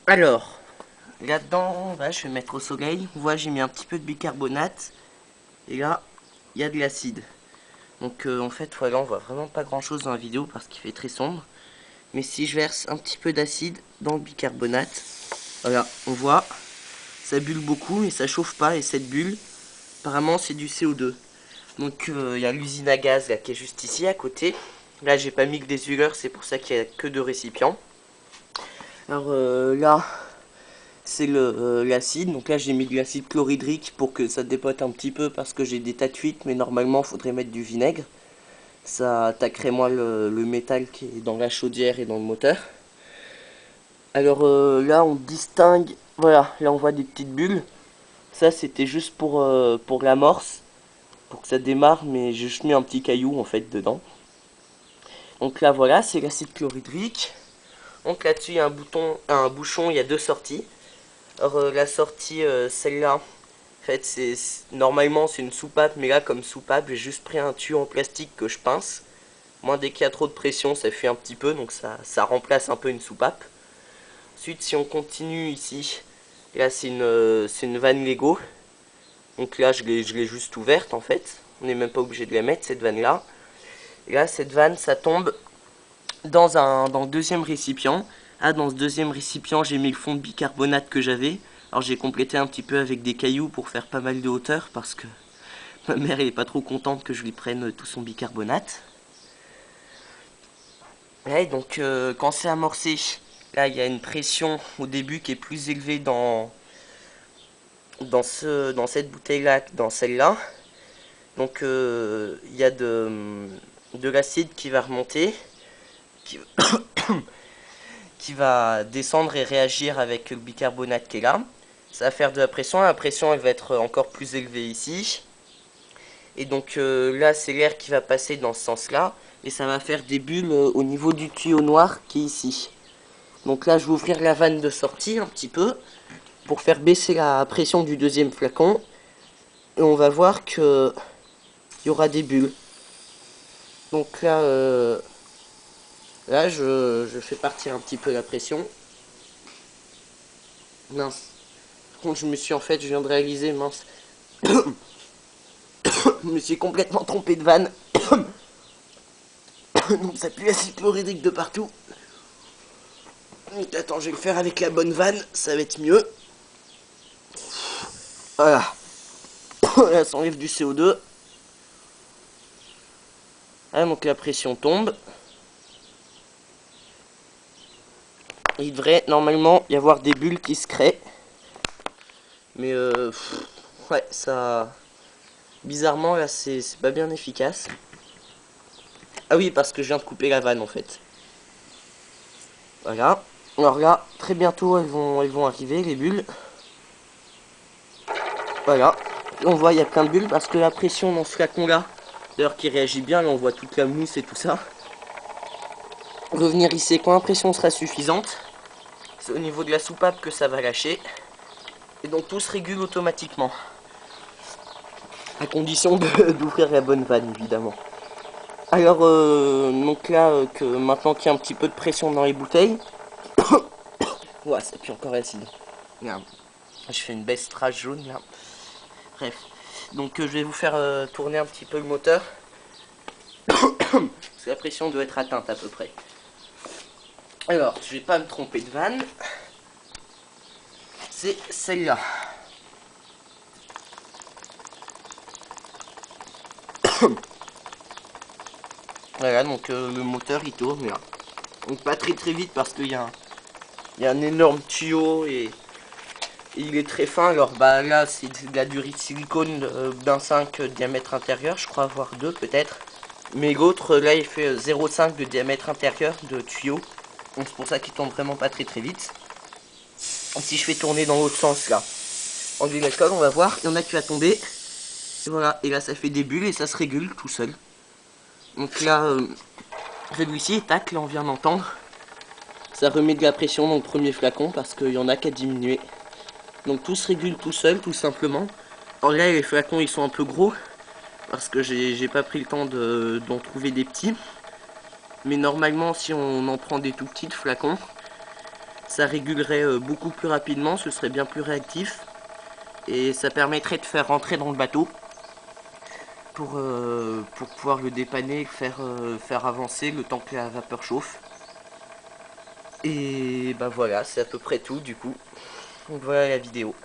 Alors, là-dedans, là, je vais mettre au soleil. Vous voyez, j'ai mis un petit peu de bicarbonate. Et là, il y a de l'acide. Donc en fait, voilà, on voit vraiment pas grand-chose dans la vidéo parce qu'il fait très sombre. Mais si je verse un petit peu d'acide dans le bicarbonate, voilà, on voit, ça bulle beaucoup et ça chauffe pas. Et cette bulle, apparemment, c'est du CO2. Donc il y a l'usine à gaz là, qui est juste ici à côté. Là, j'ai pas mis que des huileurs, c'est pour ça qu'il y a que deux récipients. Alors là, c'est l'acide. Donc là, j'ai mis de l'acide chlorhydrique pour que ça dépote un petit peu parce que j'ai des tas de fuites. Mais normalement, il faudrait mettre du vinaigre. Ça attaquerait moins le métal qui est dans la chaudière et dans le moteur. Alors là, on distingue. Voilà, là, on voit des petites bulles. Ça, c'était juste pour l'amorce, pour que ça démarre, mais j'ai juste mis un petit caillou en fait dedans. Donc là, voilà, c'est l'acide chlorhydrique. Donc là-dessus, il y a un bouchon, il y a deux sorties. Alors la sortie, celle-là, en fait, normalement c'est une soupape, mais là, comme soupape, j'ai juste pris un tuyau en plastique que je pince. Moi, dès qu'il y a trop de pression, ça fuit un petit peu, donc ça remplace un peu une soupape. Ensuite, si on continue ici, là c'est une vanne Lego. Donc là, je l'ai juste ouverte en fait. On n'est même pas obligé de la mettre, cette vanne-là. Et là, cette vanne, ça tombe dans le deuxième récipient. Ah, dans ce deuxième récipient, j'ai mis le fond de bicarbonate que j'avais. Alors j'ai complété un petit peu avec des cailloux pour faire pas mal de hauteur parce que ma mère elle est pas trop contente que je lui prenne tout son bicarbonate. Ouais, donc quand c'est amorcé, là il y a une pression au début qui est plus élevée dans cette bouteille-là que dans celle-là. Donc il y a de l'acide qui va remonter, qui, qui va descendre et réagir avec le bicarbonate qui est là. Ça va faire de la pression elle va être encore plus élevée ici. Et donc là c'est l'air qui va passer dans ce sens-là. Et ça va faire des bulles au niveau du tuyau noir qui est ici. Donc là je vais ouvrir la vanne de sortie un petit peu pour faire baisser la pression du deuxième flacon. Et on va voir que il y aura des bulles. Donc là, je fais partir un petit peu la pression. Mince. Par contre, je viens de réaliser, mince. Je me suis complètement trompé de vanne. Donc ça pue l'acide chlorhydrique de partout. Donc, attends, je vais le faire avec la bonne vanne, ça va être mieux. Voilà. Là, ça enlève du CO2. Ah, donc la pression tombe. Il devrait normalement y avoir des bulles qui se créent. Mais ouais, ça... Bizarrement, là, c'est pas bien efficace. Ah oui, parce que je viens de couper la vanne, en fait. Voilà. Alors là, très bientôt, elles vont arriver, les bulles. Voilà. Là, on voit, il y a plein de bulles parce que la pression dans ce flacon-là, d'ailleurs, qui réagit bien, là, on voit toute la mousse et tout ça. Revenir ici, quand la pression sera suffisante, c'est au niveau de la soupape que ça va lâcher. Et donc, tout se régule automatiquement. À condition d'ouvrir la bonne vanne, évidemment. Alors, donc là, que maintenant qu'il y a un petit peu de pression dans les bouteilles, ouais, ça pue encore l'acide. Regarde, je fais une baisse trace jaune là. Bref, donc je vais vous faire tourner un petit peu le moteur. Parce que la pression doit être atteinte à peu près. Alors, je vais pas me tromper de vanne. C'est celle-là. Voilà, donc le moteur il tourne là. Donc pas très vite parce qu'il y a un énorme tuyau et il est très fin. Alors bah là c'est de la durite silicone d'un 5 diamètre intérieur, je crois, voire 2 peut-être. Mais l'autre là il fait 0,5 de diamètre intérieur de tuyau. Donc c'est pour ça qu'il tourne vraiment pas très vite. Et si je fais tourner dans l'autre sens là, en glycol, on va voir, il y en a qui va tomber. Et voilà, et là ça fait des bulles et ça se régule tout seul. Donc là, celui-ci, tac, là on vient d'entendre. Ça remet de la pression dans le premier flacon parce qu'il y en a qu'à diminuer. Donc tout se régule tout seul, tout simplement. Alors là, les flacons ils sont un peu gros parce que j'ai pas pris le temps d'en trouver des petits. Mais normalement, si on en prend des tout petits flacons, ça régulerait beaucoup plus rapidement, ce serait bien plus réactif. Et ça permettrait de faire rentrer dans le bateau pour pouvoir le dépanner, faire avancer le temps que la vapeur chauffe. Et bah voilà, c'est à peu près tout du coup. Donc voilà la vidéo.